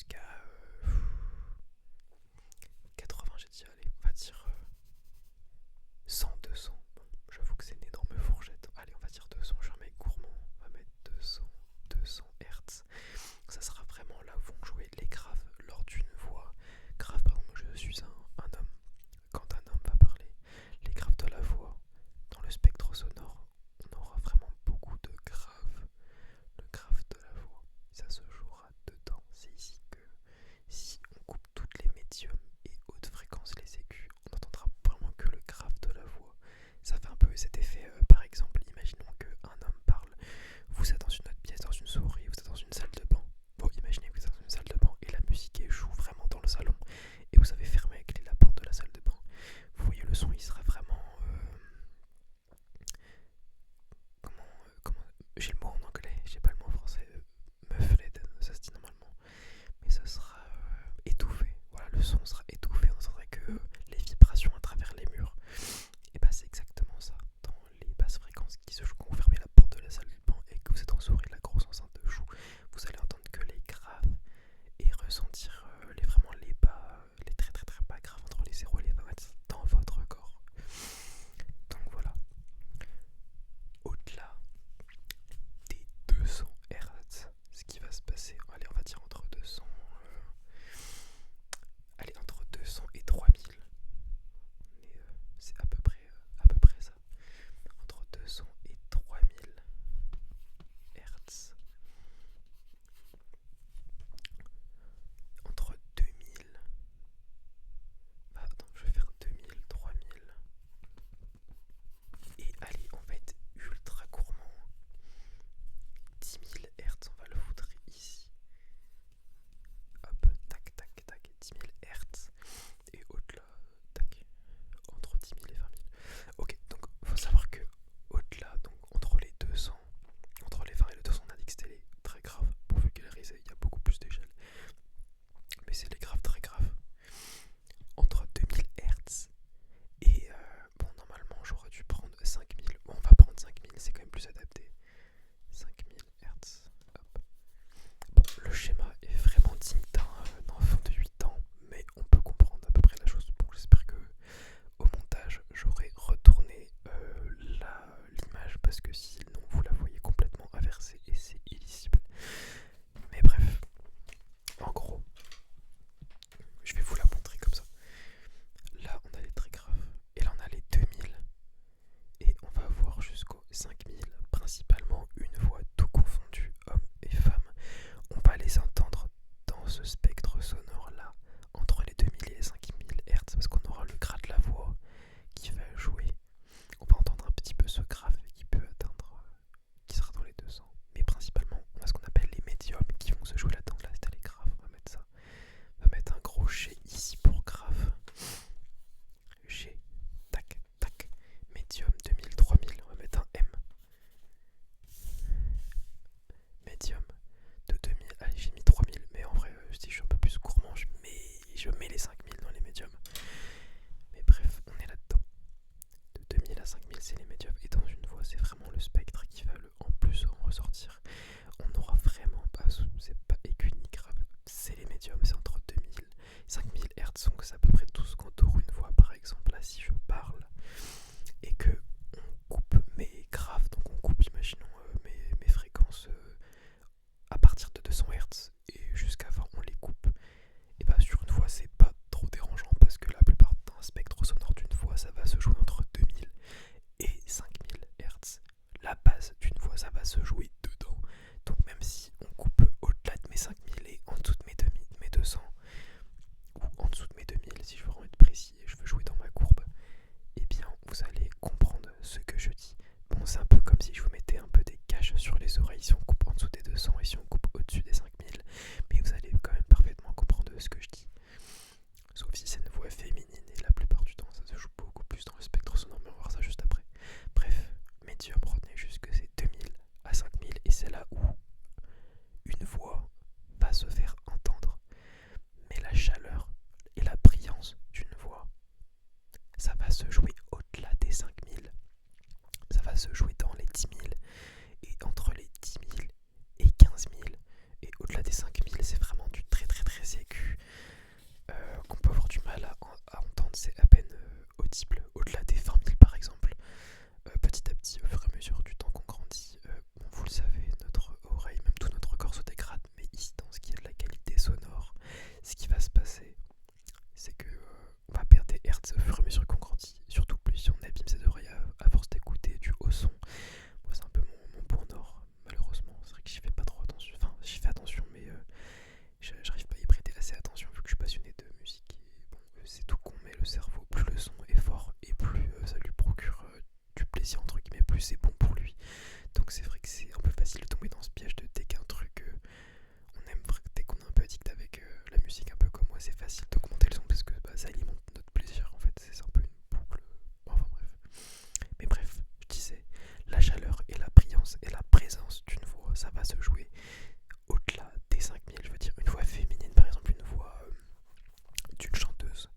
jusqu'à 80, j'ai dit, allez, on va dire 100, 200. Bon, j'avoue que c'est une énorme fourchette. Allez, on va dire 200, je suis un mec gourmand. On va mettre 200 Hz. Ça sera vraiment là où vont jouer les graves lors d'une voix. Grave, par exemple, je suis un homme. Quand un homme va parler, les graves de la voix, dans le spectre sonore, on aura vraiment beaucoup de graves. Le grave de la voix, ça se jouera dedans. C'est ici que si on coupe toutes les médiums et hautes fréquences, les aigus, on n'entendra vraiment que le grave de la voix. Ça fait un peu cet effet, par exemple, imaginons qu'un homme parle, vous êtes dans une autre pièce, dans une souris, vous êtes dans une salle de bain. Bon, imaginez que vous êtes dans une salle de bain et la musique joue vraiment dans le salon et vous avez fermé avec clé la porte de la salle de bain. Vous voyez, le son il sera vraiment... comment j'ai le mot en anglais, j'ai pas le mot en français. Muffled, ça se dit normalement. Mais ça sera étouffé. Voilà, le son sera étouffé, on n'entendrait que les vibrations à travers les murs. Et bah c'est exactement ça. Dans les basses fréquences qui se jouent quand vous fermez la porte de la salle de bain et que vous êtes en souris, la grosse enceinte de joue, vous allez entendre que les graves et ressentir vraiment les bas, les très très très bas graves entre les 0 et les 20 dans votre corps. Donc voilà. Au-delà des 200 Hz, ce qui va se passer, allez, on va dire entre 200, allez, entre 200 et 3000. Mais c'est à peu près ça. Entre 200 et 3000 Hz. Entre 2000. Bah, attends, je vais faire 2000, 3000. Et allez, on va être ultra gourmand. 10 000 Hz, on va le foutre ici. Hop, tac, tac, tac, 10 000 Hz. Et au-delà, tac, entre 10 000 et 20 000. Ok, donc faut savoir que au-delà, donc entre les 200, entre les 20 et les 200, on a dit que c'était les très graves. Pour vulgariser, il y a beaucoup plus d'échelles. Mais c'est les graves très graves. Entre 2000 Hz et bon, normalement j'aurais dû prendre 5000. Bon, on va prendre 5000, c'est quand même plus adapté. 5000 Hz. Hop. Bon, le schéma est vraiment digne d'un enfant de 8 ans, mais on peut comprendre à peu près la chose. Bon, j'espère que au montage j'aurai retourné l'image parce que sinon vous la voyez complètement inversée et c'est illisible. Mais bref, en gros, je vais vous la montrer comme ça. Là on a les très graves et là on a les 2000 et on va voir jusqu'aux 5000, principalement une voix tout confondu, hommes et femmes. On va les entendre dans ce spectre sonore là, entre les 2000 et les 5000 Hz, parce qu'on aura le gras de la voix qui va jouer. On va entendre un petit peu ce grave qui peut atteindre, qui sera dans les 200. Mais principalement, on a ce qu'on appelle les médiums qui vont se jouer là-dedans. Là, c'était les graves, on va mettre ça. On va mettre un gros G ici pour grave. G, tac, tac. Médium 2000, 3000, on va mettre un M. Médium de 2000, allez, j'ai mis 3000, mais en vrai, si je suis un peu plus gourmand, je mets les 5000 dans les médiums. Mais bref, on est là-dedans. De 2000 à 5000, c'est les médiums. Et dans une voix, c'est vraiment le spectre qui va le en plus en ressortir. On n'aura vraiment pas, c'est pas aigu ni grave, c'est les médiums, c'est entre 2000 et 5000 Hz, donc c'est à peu près tout ce qu'entoure une voix. Par exemple, là, si je parle et que on coupe mes graves, donc on coupe, imaginons, mes fréquences à partir de 200 Hz et jusqu'à 20, on les coupe. Et bah, sur une voix, c'est pas trop dérangeant parce que la plupart d'un spectre sonore d'une voix, ça va se jouer entre 2000 et 5000 Hz. La base d'une voix, ça va se jouer dedans. Donc même si on coupe au-delà de mes 5000 et en dessous de mes 2000, mes 200, 5000, je veux dire une voix féminine, par exemple une voix d'une chanteuse.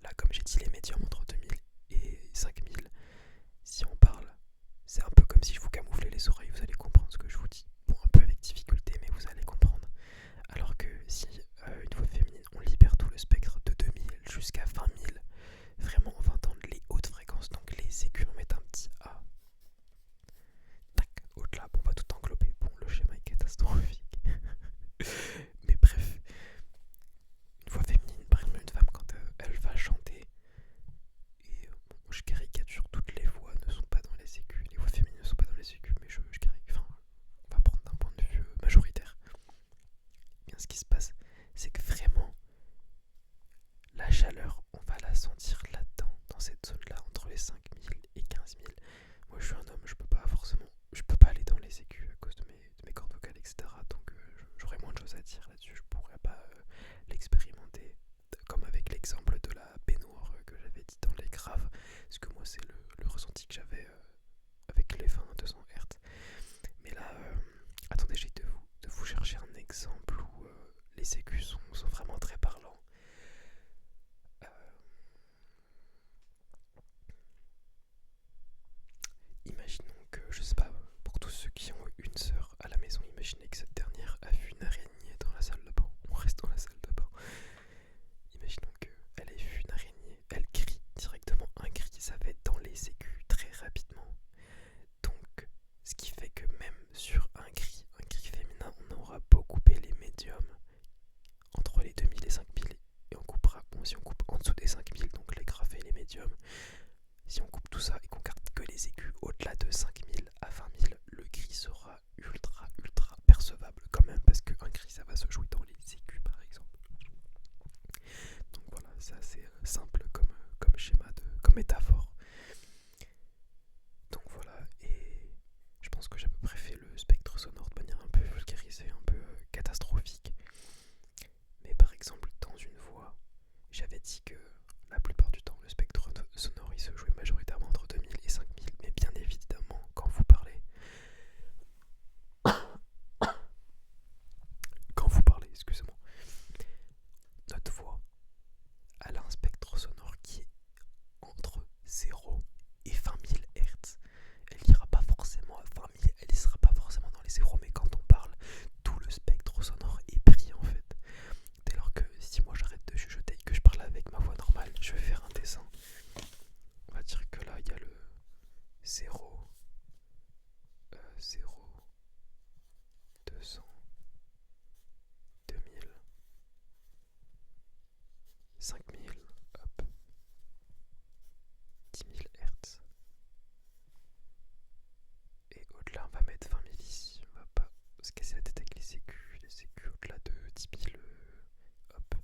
Là, comme j'ai dit, les médiums entre 2000 et 5000, si on parle, c'est un peu comme si je vous camouflais les oreilles, vous allez comprendre ce que je vous dis. Bon, un peu avec difficulté, mais vous allez comprendre. Alors que si une voix féminine, on libère tout le spectre de 2000 jusqu'à 20 000, vraiment on va entendre les hautes fréquences, donc les aigus, on met un petit A. Tac, au-delà, on va tout englober. Bon, le schéma est catastrophique. Mais bref, une voix féminine, par exemple une femme quand elle va chanter, et bon, je caricature, toutes les voix ne sont pas dans les aigus, les voix féminines ne sont pas dans les aigus, mais je caricature, enfin, on va prendre d'un point de vue majoritaire. Bien, ce qui se passe, c'est que vraiment, la chaleur, on va la sentir là-dedans, dans cette zone-là, entre les 5000 et 15 000. Moi, je suis un homme, je peux pas aller dans les aigus à cause de mes cordes vocales, etc. Donc, j'aurais moins de choses à dire là-dessus. Je pourrais pas l'expérimenter, comme avec l'exemple de la baignoire que j'avais dit dans les graves, parce que moi, c'est le ressenti que j'avais avec les 20 à 200 Hz. Mais là, attendez, j'ai de vous chercher un exemple où les aigus sont vraiment très parlants. Imaginons que, je sais pas, pour tous ceux qui ont une sœur à la maison, imaginez que cette dernière a vu une araignée dans la salle de bain. On reste dans la salle de bain. Imaginons qu'elle ait vu une araignée, elle crie directement un cri, ça va être dans les aigus très rapidement. Donc, ce qui fait que même sur un cri féminin, on aura beau couper les médiums entre les 2000 et 5000, et on coupera, bon, si on coupe en dessous des 5000, donc les graves et les médiums, si on coupe tout ça et qu'on garde que les aigus au-delà de 5000 à 20 000, le cri sera ultra percevable quand même, parce qu'un cri ça va se jouer dans les aigus par exemple. Donc voilà, c'est assez simple comme schéma, comme métaphore. Donc voilà, et je pense que j'ai à peu près fait le spectre sonore de manière un peu vulgarisée, un peu catastrophique. Mais par exemple, dans une voix, j'avais dit que la plupart du temps, le spectre sonore il se jouait majoritairement entre 2000 et 5000, mais bien évidemment, quand vous parlez, excusez-moi, notre voix, elle a un spectre sonore qui est entre 0 et 20 000 Hz. Elle n'ira pas forcément à 20 000, elle ne sera pas forcément dans les 0, mais quand on parle, tout le spectre sonore est pris en fait. Dès lors que si moi j'arrête de chuchoter et que je parle avec ma voix normale, je vais faire un dessin. On va dire que là il y a le 0, 0, 200, 2000, 5000, hop, 10 000 Hz. Et au-delà, on va mettre 20 000 ici. On va pas se casser la tête avec les aigus au-delà de 10 000, hop.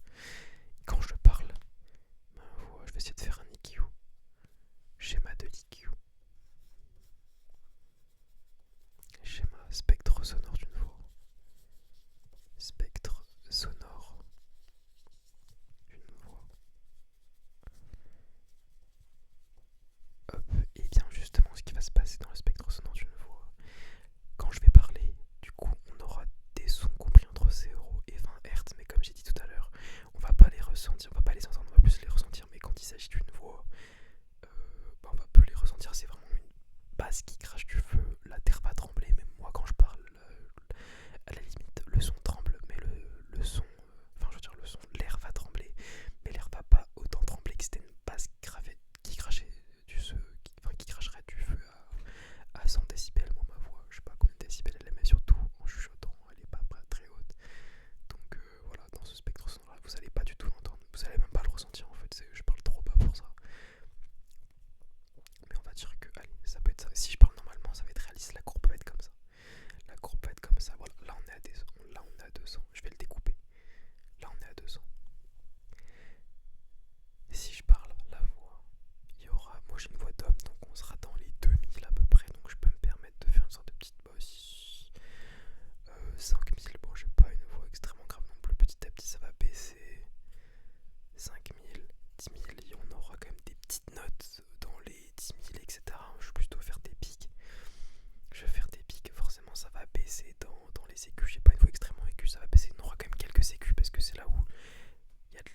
Quand je parle, ma voix, je vais essayer de faire un EQ. Schéma de l'EQ. Schéma spectre sonore d'une voix. Spectre sonore d'une voix. Hop, et bien justement ce qui va se passer dans le spectre sonore d'une voix, quand je vais parler, du coup on aura des sons compris entre 0 et 20 Hz, mais comme j'ai dit tout à l'heure, on va pas les ressentir, on va pas les entendre, on va plus les ressentir, mais quand il s'agit d'une voix, on va peu les ressentir, c'est vraiment une basse qui crache du feu, la terre va trembler, même moi quand je parle, à la limite le son tremble, mais le son, enfin je veux dire le son, l'air va trembler, mais l'air va pas autant trembler que c'était une basse qui crachait qui cracherait du feu à 100 décibels. Moi ma voix, je sais pas combien de décibels elle est, mais surtout en chuchotant, elle est pas très haute. Donc voilà, dans ce spectre sonore là, vous allez pas du tout l'entendre, vous allez même pas le ressentir en fait, je parle trop bas pour ça. Mais on va dire que, allez, ça peut être ça. Si je parle normalement, ça va être réaliste, la courbe va être comme ça. La courbe va être comme ça, voilà, là on est à 200, je vais le découper. Là on est à 200. Et si je parle, la voix, il y aura, moi j'ai une voix d'homme, donc on sera dans les 2000 à peu près, donc je peux me permettre de faire une sorte de petite bosse. 5000, bon j'ai pas une voix extrêmement grave non plus, petit à petit ça va baisser. 5000, 10 000, et on aura quand même des petites notes dans les 10 000, etc. Je vais plutôt faire des pics. Forcément ça va baisser dans les aigus, j'ai pas une voix extrêmement aiguë, ça va parce que c'est là où,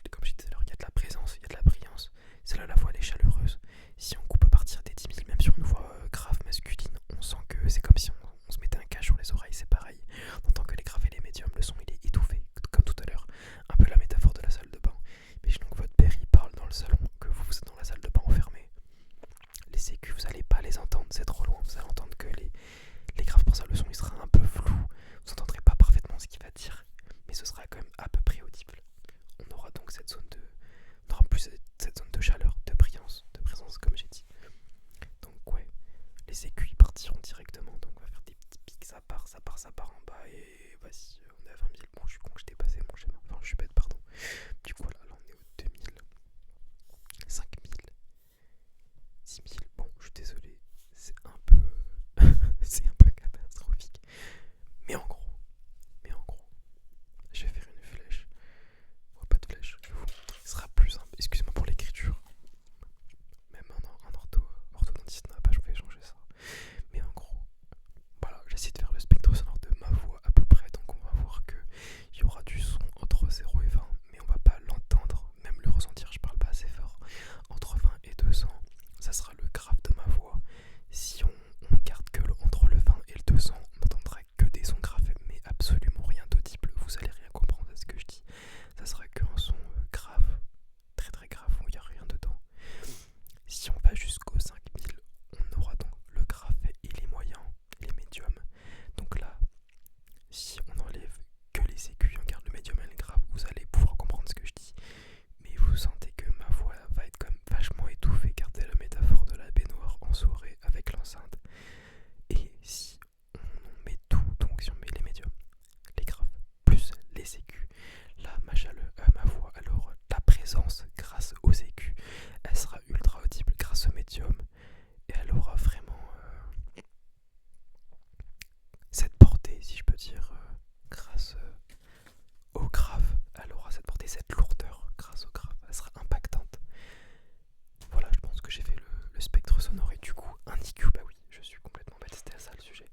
comme je disais alors, il y a de la présence, il y a de la brillance. C'est là la voix elle est chaleureuse. Si on coupe à partir des 10 000, même sur une voix grave masculine, on sent que c'est comme si on se mettait un cas sur les oreilles, c'est pareil. On entend que les graves et les médiums, le son il est étouffé, comme tout à l'heure. Un peu la métaphore de la salle de bain. Imaginons que votre père il parle dans le salon, que vous êtes dans la salle de bain enfermé. Les sécu, vous allez pas les entendre, c'est trop loin. Vous allez entendre que les graves, pour ça le son il sera un peu flou. Vous entendrez pas parfaitement ce qu'il va dire, mais ce sera quand même à peu près audible. On aura donc on aura plus cette zone de chaleur, de brillance, de présence comme j'ai dit. Donc ouais, les écus partiront directement, donc on va faire des petits pics, ça part en bas et vas-y, on est à 20 000. Bon, je suis con que je t'ai passé mon schéma, enfin je suis bête, pardon. Du coup là on est au 2000, 5000, 6000. Bon, je suis désolé, c'est un peu c'est un peu catastrophique. Mais en gros, je vais faire une flèche. Oh, pas de flèche, je vais vous montrer. Ce sera plus simple. Excusez-moi pour l'écriture. Même en orthodontiste n'a pas, je vais changer ça. Mais en gros, voilà, j'essaie de faire le spectre sonore de ma voix à peu près. Donc on va voir qu'il y aura du son entre 0 et 20, mais on va pas l'entendre, même le ressentir, je parle pas assez fort. Entre 20 et 200, ça sera le grave de ma voix. Si on garde que entre le 20 et le 200, on n'entendra que des sons graves, mais absolument rien d'audible. Vous allez rien comprendre à ce que je dis. Ça sera qu'un son grave, très très grave, où il n'y a rien dedans. Si on va jusqu'aux 5000, on aura donc le grave et les moyens, les médiums. Donc là, si on enlève que les aigus, on garde le médium et le grave, vous allez pouvoir comprendre ce que je dis. Mais vous sentez que ma voix va être comme vachement étouffée, car c'est la métaphore de la baignoire en soirée avec l'enceinte. Et si on met tout, donc si on met les médiums, les graves, plus les aigus, là ma voix, alors la présence grâce aux aigus, elle sera ultra audible grâce au médium, et elle aura vraiment cette portée, si je peux dire, grâce au grave. Elle aura cette portée, cette lourdeur grâce au grave, elle sera impactante. Voilà, je pense que j'ai fait le spectre sonore. Et du coup, un EQ, bah oui, je suis complètement bête, c'était ça le sujet.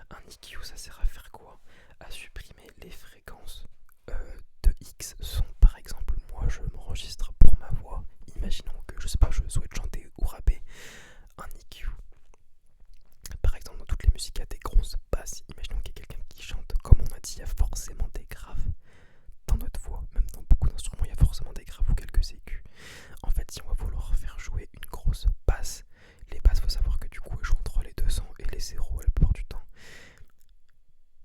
Un EQ, ça sert à faire quoi? À supprimer les fréquences de X son. Par exemple, moi je m'enregistre pour ma voix. Imaginons que, je sais pas, je souhaite chanter ou rapper. Un EQ, par exemple, dans toutes les musiques, il y a des grosses basses. Imaginons qu'il y a quelqu'un qui chante, comme on a dit, il y a forcément des graves dans notre voix. Même dans beaucoup d'instruments, il y a forcément des graves ou quelques aigus. En fait, si on va vouloir faire jouer une grosse basse, les basses, faut savoir que du coup, elles jouent entre les 200 et les 0 la plupart du temps.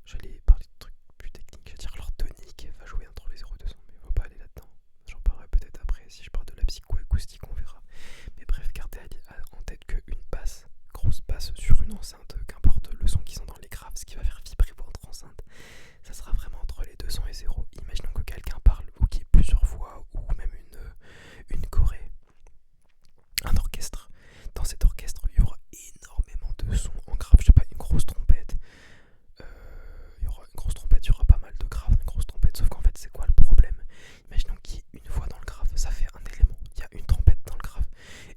J'allais parler de trucs plus techniques, je veux dire leur tonique va jouer entre les 0 et 200, mais on va pas aller là-dedans. J'en parlerai peut-être après, si je parle de la psychoacoustique, on verra. Mais bref, gardez en tête qu'une basse, grosse basse sur une enceinte, qu'importe le son qu'ils sont dans les graves, ce qui va faire vibrer votre enceinte, ça sera vraiment entre les 200 et 0. Imaginons que quelqu'un parle ou qu'il y ait plusieurs voix ou même une choré, un orchestre. Dans cet orchestre, il y aura énormément de sons en grave. Je sais pas, une grosse trompette. Il y aura une grosse trompette, il y aura pas mal de graves, une grosse trompette. Sauf qu'en fait, c'est quoi le problème? Imaginons qu'il y ait une voix dans le grave, ça fait un élément. Il y a une trompette dans le grave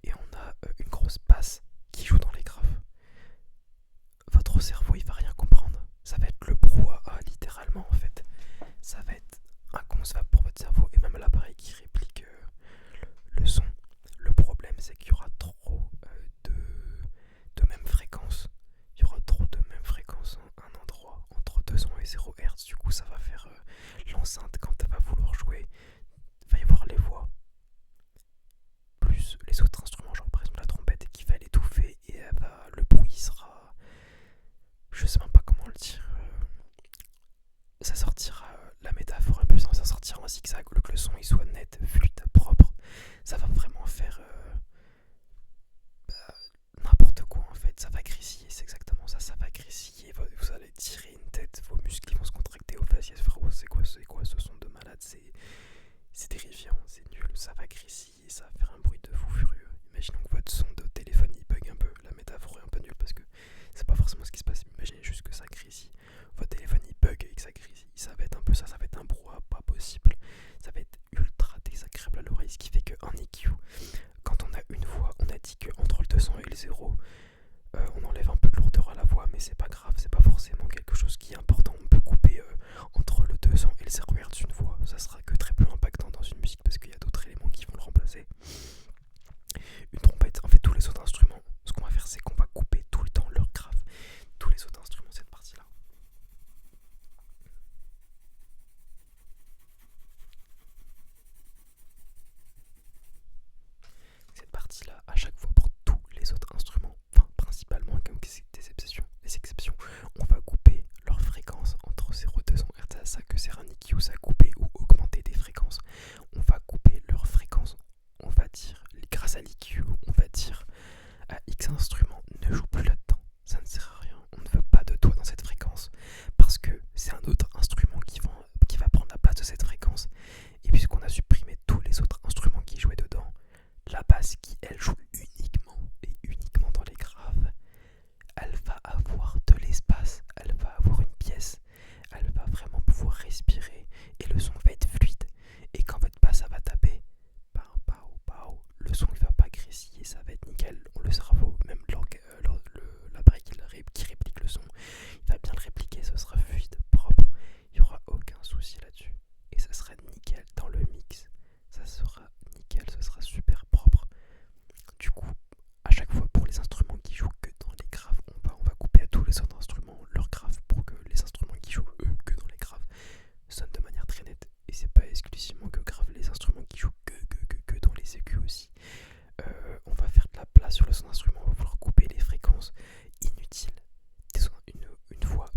et on a une grosse basse qui joue dans les graves. Votre cerveau, il va rien comprendre. Ça va être le brouhaha, littéralement, en fait. Ça va être inconcevable pour votre cerveau et même l'appareil qui réplique le son. Le problème, c'est qu'il y aura trop de mêmes fréquences. Il y aura trop de mêmes fréquences en un endroit, entre 200 et 0 Hz. Du coup, ça va faire l'enceinte, quand elle va vouloir jouer, il va y avoir les voix, plus les autres instruments, genre par exemple la trompette, qui va l'étouffer et le bruit sera... Je sais même pas comment le dire. Ça sortira, la métaphore un peu, ça sortira en zigzag, que le son il soit net, fluide, propre. Ça va vraiment faire n'importe quoi en fait. Ça va grésiller, c'est exactement ça. Ça va grésiller. Vous allez tirer une tête, vos muscles vont se contracter au faciès. Frérot, c'est quoi ce son de malade? C'est terrifiant, c'est nul. Ça va grésiller, ça va faire un bruit de fou furieux. Imaginons que votre son de téléphone il bug un peu. La métaphore est un peu nulle parce que c'est pas forcément ce qui se passe. Imaginez juste que ça grésille. Votre téléphone il bug et que ça grésille. Ça va être un peu ça, ça va être un brouhaha pas possible. Ça va être ultra désagréable à l'oreille, ce qui fait qu'un EQ, sonne de manière très nette. Et c'est pas exclusivement que grave les instruments qui jouent que dans les aigus aussi. On va faire de la place sur le son d'instrument, on va vouloir couper les fréquences inutiles. Une voix,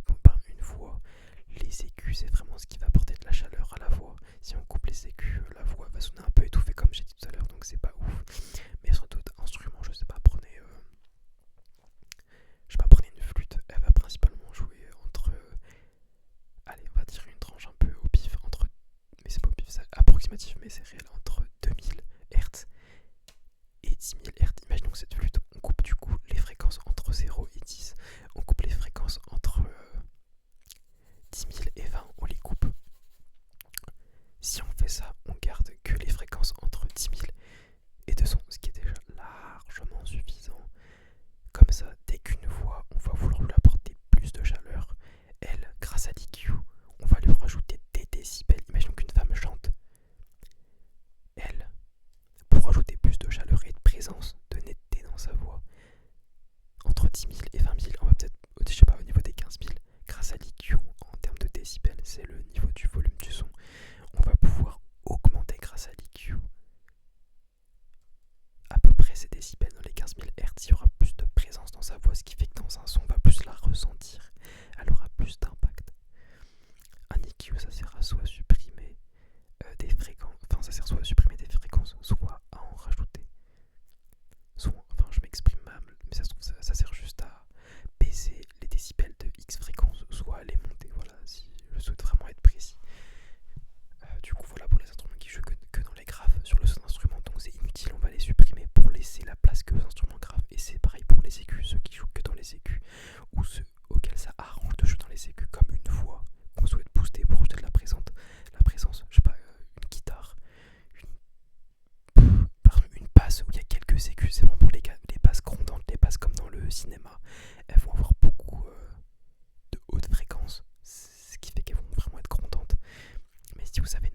les aigus c'est vraiment ce qui va apporter de la chaleur à la voix. Si on coupe les aigus, la voix va sonner un peu étouffée comme j'ai dit tout à l'heure, donc c'est pas ouf. Mais sur d'autres instruments, je sais pas, prenez une flûte, elle va principalement jouer entre, allez on va dire une tranche un peu au pif, entre, mais c'est pas au pif, c'est approximatif mais c'est réel, entre 2000 Hz et 10 000 Hz. Imaginons que cette flûte, on coupe du coup les fréquences entre 0 et 10. On coupe les fréquences entre 10 000 et 20, on les coupe. Si on fait ça, on garde que les fréquences entre 10 000 et 200, ce qui est déjà largement suffisant. Comme ça, dès qu'une voix, on va vouloir lui apporter plus de chaleur, elle, grâce à l'EQ, on va lui rajouter des décibels. Imaginons qu'une femme chante. Elle, pour ajouter plus de chaleur et de présence, de netteté dans sa voix, entre 10 000 et 20 000, on va peut-être, je sais pas, au niveau des 15 000, grâce à l'EQ, en termes de décibels, c'est le niveau du volume du son, on va pouvoir augmenter grâce à l'EQ à peu près ces décibels dans les 15 000 Hz. Il y aura plus de présence dans sa voix, ce qui fait que dans un son, on va plus la ressentir, elle aura plus d'impact. Un EQ, ça sert à soit supprimer des fréquences, ça sert soit à supprimer des fréquences, soit à en rajouter. Je m'exprime mal, mais ça se trouve, ça sert juste à baisser les décibels de X fréquences, soit à les monter, voilà, si je souhaite vraiment être précis. Du coup, voilà pour les instruments qui jouent que dans les graves sur le son d'instrument, donc c'est inutile, on va les supprimer pour laisser la place que aux instruments graves. Et c'est pareil pour les aigus, ceux qui jouent que dans les aigus, ou ceux auxquels ça arrange de jouer dans les aigus, comme une voix qu'on souhaite booster pour ajouter de la présence, je sais pas, une guitare, une basse où il y a quelques aigus, c'est vraiment pour les basses grondantes, les basses comme dans le cinéma, elles vont avoir beaucoup de hautes fréquences, ce qui fait qu'elles vont vraiment être grondantes. Mais si vous avez